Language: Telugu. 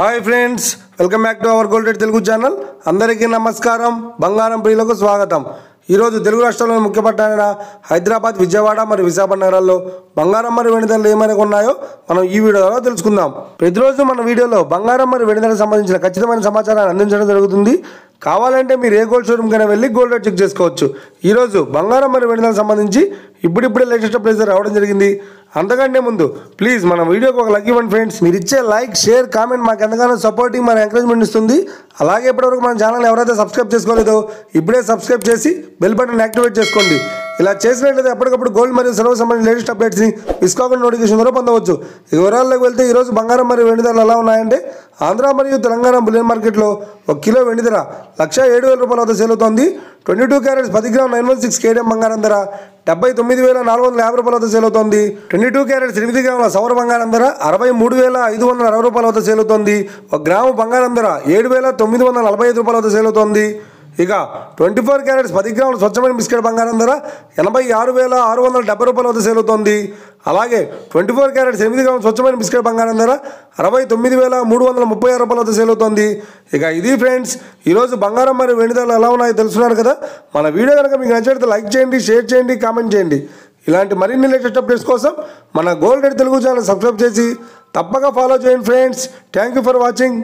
Hi friends, welcome back to our gold rate Telugu channel. అందరికీ నమస్కారం. బంగారం ప్రియులకు స్వాగతం. ఈరోజు తెలుగు రాష్ట్రాల్లోని ముఖ్య పట్టణాలైన హైదరాబాద్, విజయవాడ మరియు విశాఖపట్నం నగరాల్లో బంగారం మరియు వెండి ధరలు ఏమైనా ఉన్నాయో మనం ఈ వీడియోలో తెలుసుకుందాం. ప్రతిరోజు మన వీడియోలో బంగారం మరియు వెండి ధరలకు సంబంధించిన ఖచ్చితమైన సమాచారాన్ని అందించడం జరుగుతుంది. కావాలంటే మీరు ఏ గోల్డ్ షోరూమ్ కైనా వెళ్ళి గోల్డ్ రేట్ చెక్ చేసుకోవచ్చు. ఈరోజు బంగారం మరియు వెండి ధరలకు సంబంధించి ఇప్పుడిప్పుడే లేటెస్ట్ ప్రైస్ రావడం జరిగింది. అంతకంటే ముందు ప్లీజ్ మన వీడియోకి ఒక లక్ ఇవ్వండి ఫ్రెండ్స్. మీరు ఇచ్చే లైక్, షేర్, కామెంట్ మాకు ఎంతగానో సపోర్టింగ్ మరియు ఎంకరేజ్మెంట్ ఇస్తుంది. అలాగే ఇప్పటివరకు మన ఛానల్ ఎవరైతే సబ్స్క్రైబ్ చేసుకోలేదో ఇప్పుడే సబ్స్క్రైబ్ చేసి బెల్ బటన్ యాక్టివేట్ చేసుకోండి. ఇలా చేసినట్లయితే ఎప్పటికప్పుడు గోల్డ్ మరియు సిల్వర్ సంబంధించిన లేటెస్ట్ అప్డేట్స్ని మిస్ కాకుండా నోటిఫికేషన్ ద్వారా పొందవచ్చు. ఈ వివరాల్లోకి వెళ్తే ఈరోజు బంగారం మరియు వెండి ధరలు ఎలా ఉన్నాయంటే, ఆంధ్ర మరియు తెలంగాణ బులియన్ మార్కెట్లో 1 కిలో వెండి ధర 1,07,000 రూపాయల వద్ద సేల్ అవుతోంది. 22 క్యారెట్స్ 10 గ్రామ్ 916 కేడిఎం బంగారం ధర 79,450 రూపాయల వద్ద సేల్ అవుతోంది. 22 క్యారెట్స్ 8 గ్రాముల సౌర బంగారం ధర 63,560 రూపాయల వద్ద సేల్ అవుతోంది. 1 గ్రాము బంగారం ధర 7,945 రూపాయల వద్ద సేల్ అవుతోంది. ఇక 24 క్యారెట్స్ 10 గ్రాముల స్వచ్ఛమైన బిస్కెట్ బంగారం ధర 86,670 రూపాయల వద్ద సేల్ అవుతోంది. అలాగే 24 క్యారెట్స్ 8 గ్రాముల స్వచ్ఛమైన బిస్కెట్ బంగారం ధర 69,336 రూపాయల వద్ద సేల్ అవుతోంది. ఇక ఇది ఫ్రెండ్స్, ఈరోజు బంగారం మరియు వెండి ధరలు ఎలా ఉన్నాయో తెలుసుకున్నారు కదా. మన వీడియో కనుక మీకు నచ్చినట్లయితే లైక్ చేయండి, షేర్ చేయండి, కామెంట్ చేయండి. ఇలాంటి మరిన్ని లేటెస్ట్ అప్డేట్స్ కోసం మన gold rate Telugu channel subscribe చేసి తప్పక ఫాలో చేయండి friends. Thank you for watching.